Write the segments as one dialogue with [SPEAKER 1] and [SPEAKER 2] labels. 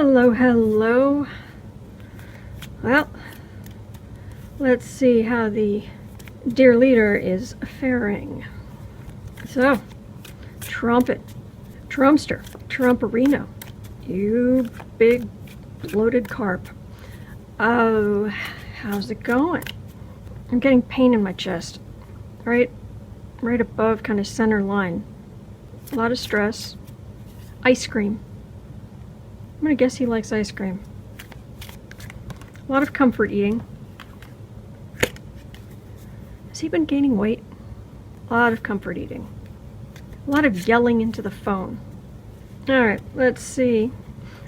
[SPEAKER 1] Hello, hello. Well, let's see how the dear leader is faring. So, Trumpet, Trumpster, Trumperino, you big bloated carp. Oh, how's it going? I'm getting pain in my chest, right above kind of center line. A lot of stress. Ice cream. I'm gonna guess he likes ice cream. A lot of comfort eating. Has he been gaining weight? A lot of comfort eating. A lot of yelling into the phone. Alright, let's see.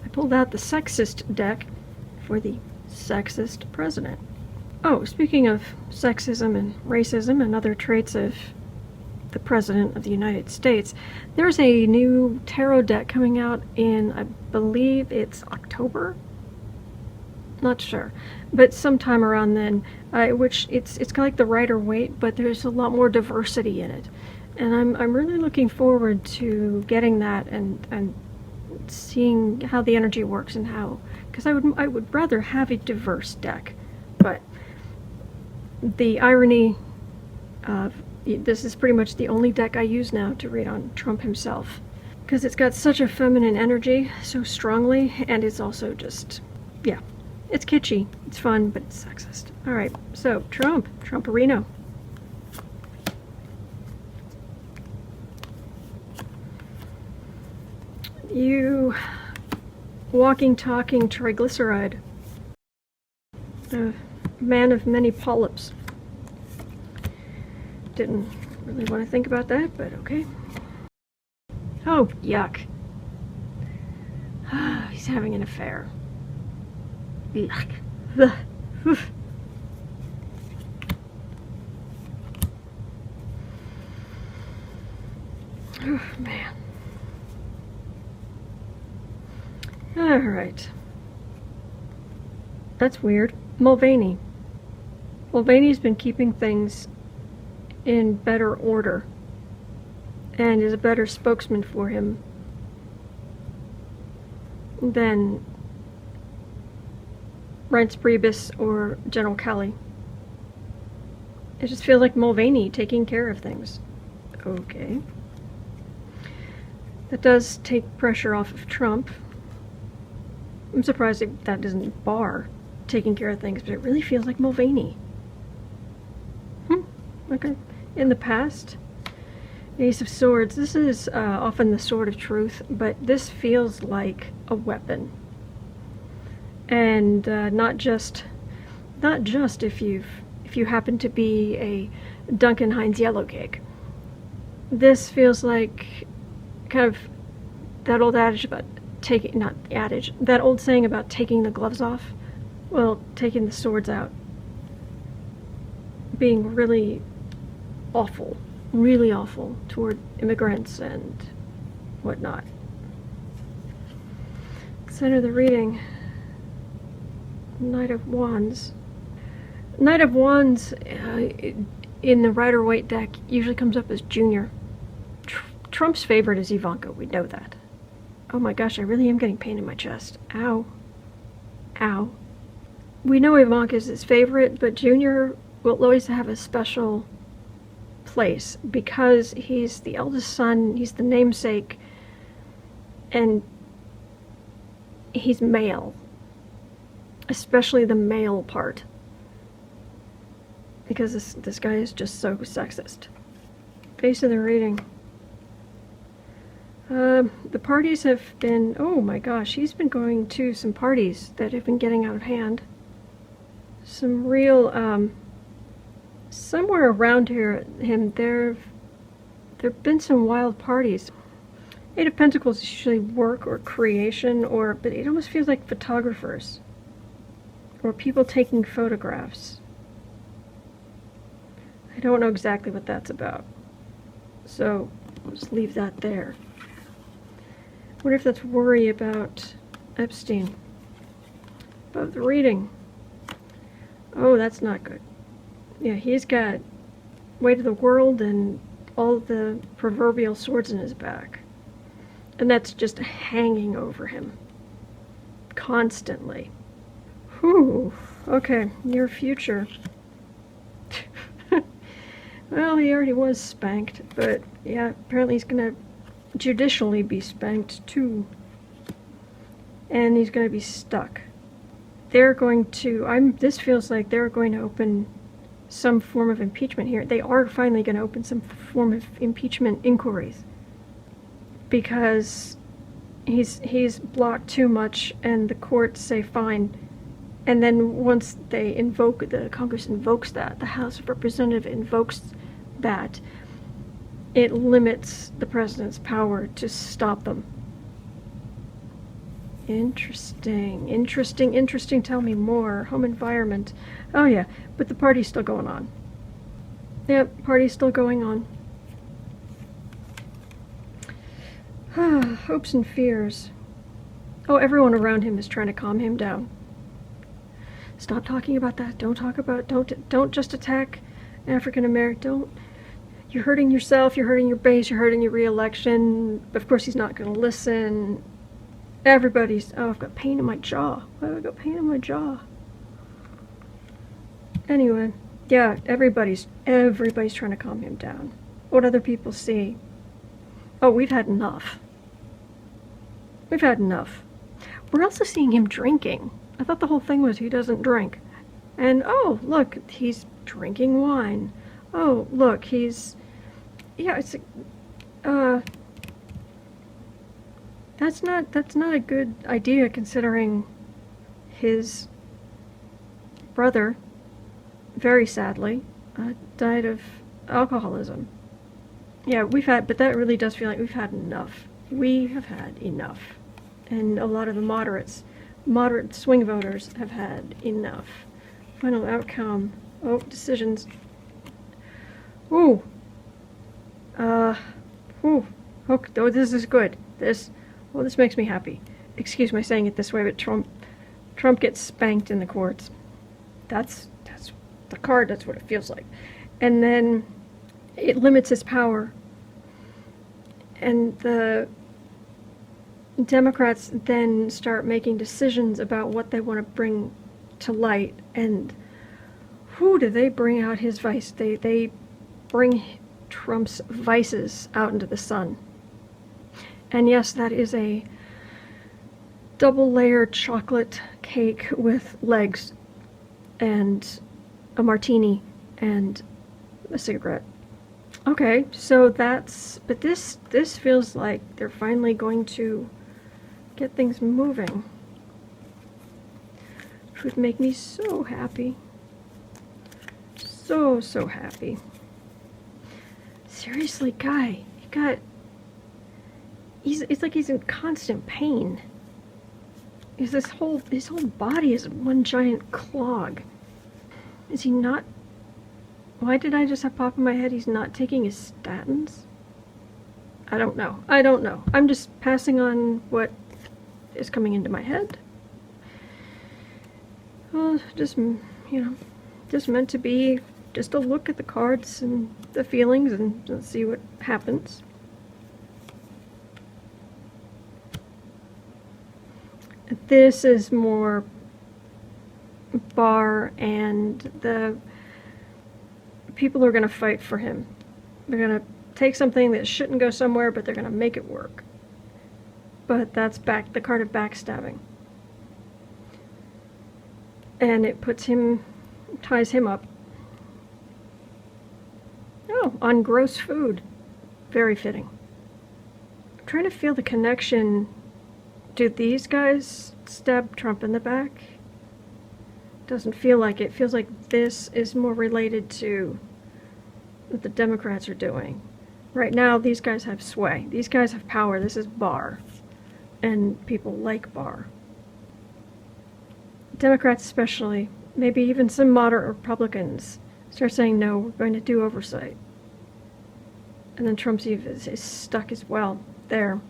[SPEAKER 1] I pulled out the sexist deck for the sexist president. Oh, speaking of sexism and racism and other traits of the President of the United States, there's a new tarot deck coming out in, I believe it's October? Not sure, but sometime around then, which it's kind of like the Rider-Waite, but there's a lot more diversity in it. And I'm really looking forward to getting that and seeing how the energy works and how, because I would rather have a diverse deck. But the irony of this is pretty much the only deck I use now to read on Trump himself, because it's got such a feminine energy so strongly, and it's also just, yeah, it's kitschy, it's fun, but it's sexist. Alright, so Trumperino. You walking, talking triglyceride. A man of many polyps. Didn't really want to think about that, but okay. Oh, yuck. He's having an affair. Yuck. Oh, man. Alright. That's weird. Mulvaney. Mulvaney's been keeping things in better order and is a better spokesman for him than Reince Priebus or General Kelly. It just feels like Mulvaney taking care of things. Okay. That does take pressure off of Trump. I'm surprised that doesn't bar taking care of things, but it really feels like Mulvaney. Okay. In the past, Ace of Swords. This is often the sword of truth, but this feels like a weapon, and not just if you happen to be a Duncan Hines yellow cake. This feels like kind of that old adage about that old saying about taking the gloves off. Well, taking the swords out, being really awful toward immigrants and whatnot. Center of the reading. Knight of Wands. Knight of Wands in the Rider-Waite deck usually comes up as junior. Trump's favorite is Ivanka, we know that. Oh my gosh, I really am getting pain in my chest. Ow. Ow. We know Ivanka is his favorite, but Junior will always have a special place because he's the eldest son, he's the namesake, and he's male. Especially the male part. Because this guy is just so sexist. Face of the reading. The parties have been, oh my gosh, he's been going to some parties that have been getting out of hand. Some real, somewhere around him, there've been some wild parties. Eight of Pentacles is usually work or creation, but it almost feels like photographers. Or people taking photographs. I don't know exactly what that's about. So, I'll just leave that there. What if that's worry about Epstein? Above the reading. Oh, that's not good. Yeah, he's got weight of the world and all the proverbial swords in his back. And that's just hanging over him. constantly. Whew. Okay, near future. Well, he already was spanked, but yeah, apparently he's gonna judicially be spanked too. And he's gonna be stuck. They're going to, this feels like they're going to open some form of impeachment here. They are finally going to open some form of impeachment inquiries. Because he's blocked too much and the courts say fine. And then once they invoke, the Congress invokes that, the House of Representatives invokes that, it limits the president's power to stop them. Interesting. Tell me more. Home environment. Oh yeah, but the party's still going on. Yep, party's still going on. Hopes and fears. Oh, everyone around him is trying to calm him down. Stop talking about that. Don't talk about, don't just attack African American. Don't. You're hurting yourself, you're hurting your base, you're hurting your re-election. Of course he's not going to listen. Everybody's, oh, I've got pain in my jaw. Why have I got pain in my jaw? Anyway, yeah, everybody's trying to calm him down. What other people see? Oh, we've had enough. We've had enough. We're also seeing him drinking. I thought the whole thing was he doesn't drink. And, oh, look, he's drinking wine. Oh, look, he's, yeah, it's, that's not a good idea considering his brother, very sadly, died of alcoholism. Yeah, but that really does feel like we've had enough. We have had enough. And a lot of the moderate swing voters have had enough. Final outcome. Oh, decisions. Ooh. Ooh. Okay, oh, this is good. This makes me happy. Excuse my saying it this way, but Trump gets spanked in the courts. That's the card, that's what it feels like. And then it limits his power. And the Democrats then start making decisions about what they want to bring to light. And who do they bring out his vice? They bring Trump's vices out into the sun. And yes, that is a double-layered chocolate cake with legs and a martini and a cigarette. Okay, so but this feels like they're finally going to get things moving. Which would make me so happy. So happy. Seriously, guy, it's like he's in constant pain. His whole body is one giant clog. Is he not? Why did I just have pop in my head? He's not taking his statins? I don't know. I'm just passing on what is coming into my head. Well, just meant to be just a look at the cards and the feelings and see what happens. This is more Barr and the people are going to fight for him. They're going to take something that shouldn't go somewhere, but they're going to make it work. But that's the card of backstabbing. And it ties him up. Oh, on gross food. Very fitting. I'm trying to feel the connection. Do these guys stab Trump in the back? Doesn't feel like it. Feels like this is more related to what the Democrats are doing. Right now, these guys have sway. These guys have power. This is Barr. And people like Barr. Democrats especially, maybe even some moderate Republicans, start saying, no, we're going to do oversight. And then Trump's is stuck as well there.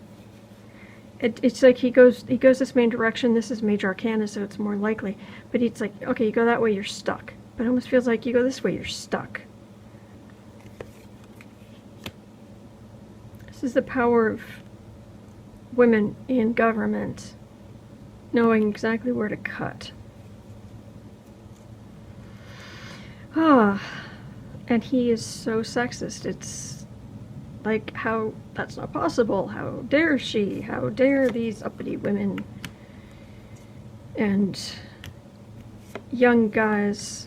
[SPEAKER 1] It's like he goes this main direction. This is major arcana, so it's more likely. But it's like, okay, you go that way, you're stuck. But it almost feels like you go this way, you're stuck. This is the power of women in government. knowing exactly where to cut. Ah, and he is so sexist. It's like, how, that's not possible. How dare she? How dare these uppity women and young guys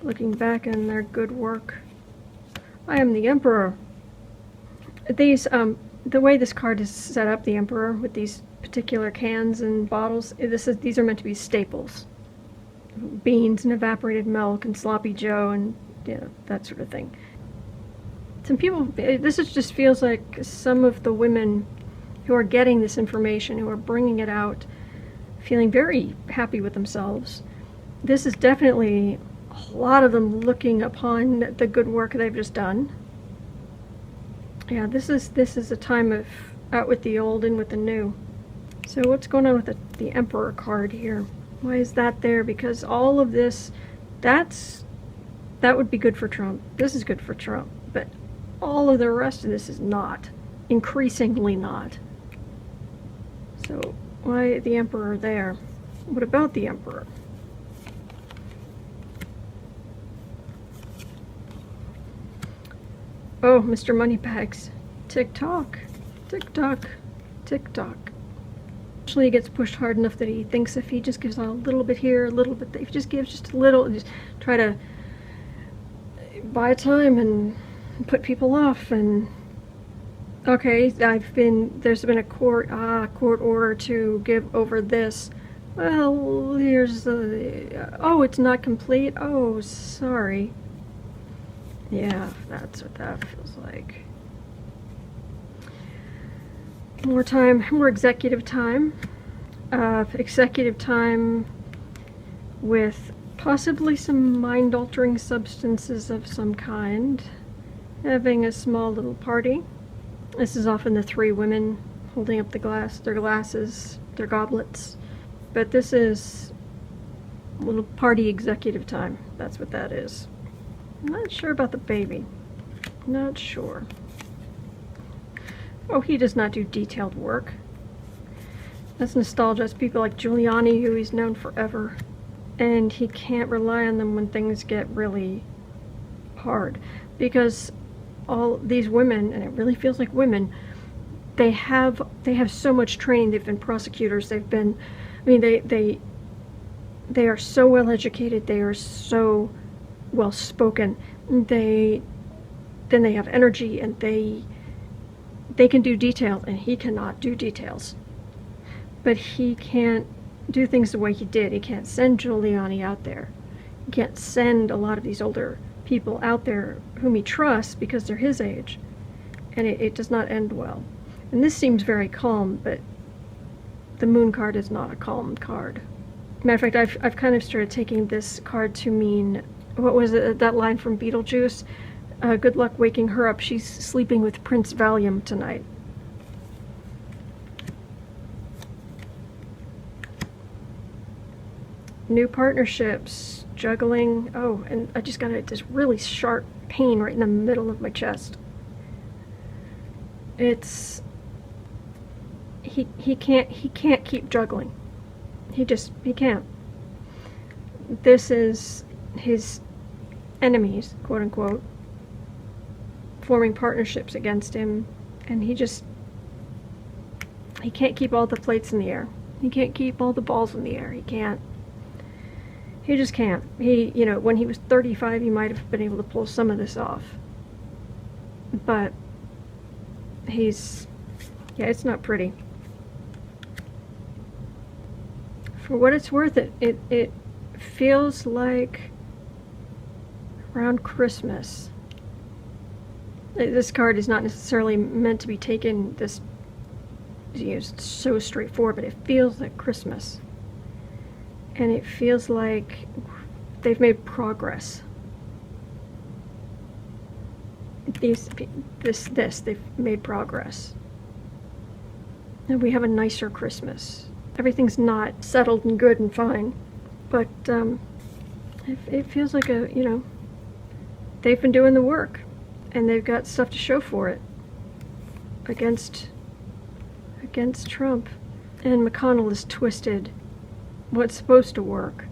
[SPEAKER 1] looking back in their good work. I am the Emperor. These, the way this card is set up, the Emperor, with these particular cans and bottles, these are meant to be staples. Beans and evaporated milk and sloppy joe and, you know, that sort of thing. Some people, just feels like some of the women who are getting this information, who are bringing it out, feeling very happy with themselves. This is definitely a lot of them looking upon the good work they've just done. Yeah, this is a time of out with the old, in with the new. So what's going on with the Emperor card here? Why is that there? Because all of this, that would be good for Trump. This is good for Trump, but all of the rest of this is not. Increasingly not. So why the Emperor there? What about the Emperor? Oh, Mr. Moneybags. Tick-tock. Tick-tock. Tick-tock. Eventually he gets pushed hard enough that he thinks if he just gives a little bit here, a little bit there, if he just gives just a little, just try to buy time and put people off. And okay, there's been a court order to give over this. Well, here's oh, it's not complete. Oh, sorry. Yeah, that's what that feels like. More time, more executive time. Executive time with possibly some mind-altering substances of some kind. Having a small little party. This is often the three women holding up their glasses, their goblets. But this is a little party executive time. That's what that is. I'm not sure about the baby. Not sure. Oh, he does not do detailed work. That's nostalgia. It's people like Giuliani, who he's known forever. And he can't rely on them when things get really hard. Because all these women, and it really feels like women, they have so much training. They've been prosecutors. They've been, I mean, they are so well educated. They are so well spoken. Then they have energy, and they can do detail, and he cannot do details. But he can't do things the way he did. He can't send Giuliani out there. He can't send a lot of these older people out there whom he trusts because they're his age. And it does not end well. And this seems very calm, but the Moon card is not a calm card. Matter of fact, I've kind of started taking this card to mean, what was it, that line from Beetlejuice? Good luck waking her up. She's sleeping with Prince Valium tonight. New partnerships, juggling. Oh, and I just got this really sharp pain right in the middle of my chest. It's he can't keep juggling. He can't. This is his enemies, quote unquote, forming partnerships against him, and he can't keep all the plates in the air. He can't keep all the balls in the air. He just can't. You know, when he was 35, he might have been able to pull some of this off. But yeah, it's not pretty. For what it's worth, it feels like around Christmas. This card is not necessarily meant to be taken this, you know, so straightforward, but it feels like Christmas. And it feels like they've made progress. They've made progress. And we have a nicer Christmas. Everything's not settled and good and fine, but it feels like they've been doing the work, and they've got stuff to show for it. against Trump. And McConnells Twisted. What's supposed to work.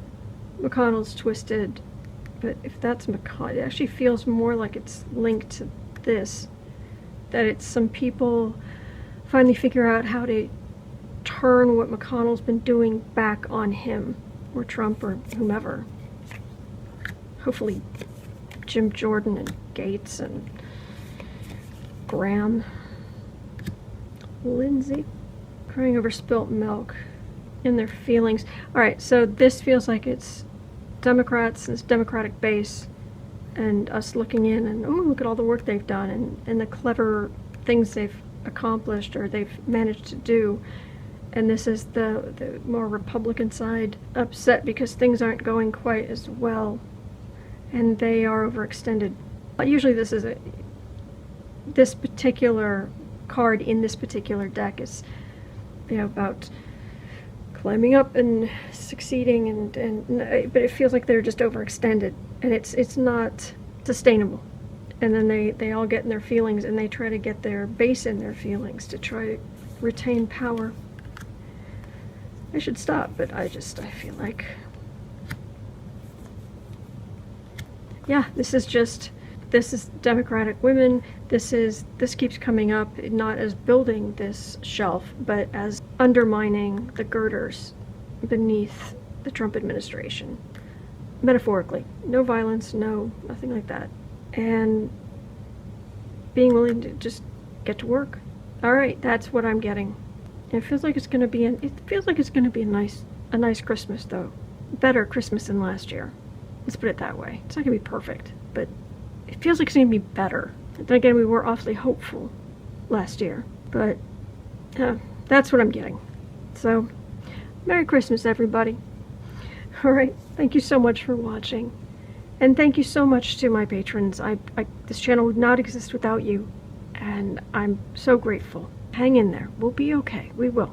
[SPEAKER 1] McConnells Twisted. But if that's McConnell, it actually feels more like it's linked to this. That it's some people finally figure out how to turn what McConnell's been doing back on him, or Trump, or whomever. Hopefully Jim Jordan and Gates and Graham. Lindsay. Crying over spilt milk in their feelings. Alright, so this feels like it's Democrats, this Democratic base, and us looking in and, oh, look at all the work they've done and the clever things they've accomplished or they've managed to do. And this is the more Republican side upset because things aren't going quite as well. And they are overextended. Usually this particular card in this particular deck is, you know, about climbing up and succeeding, but it feels like they're just overextended, and it's not sustainable. And then they all get in their feelings, and they try to get their base in their feelings to try to retain power. I should stop, but I feel like, yeah, this is Democratic women. This keeps coming up, not as building this shelf, but as undermining the girders beneath the Trump administration. Metaphorically. No violence, nothing like that. And being willing to just get to work. Alright, that's what I'm getting. It feels like it's gonna be a nice Christmas, though. Better Christmas than last year. Let's put it that way. It's not gonna be perfect, but it feels like it's going to be better. Then again, we were awfully hopeful last year. But that's what I'm getting. So, Merry Christmas, everybody. Alright, thank you so much for watching. And thank you so much to my patrons. This channel would not exist without you. And I'm so grateful. Hang in there. We'll be okay. We will.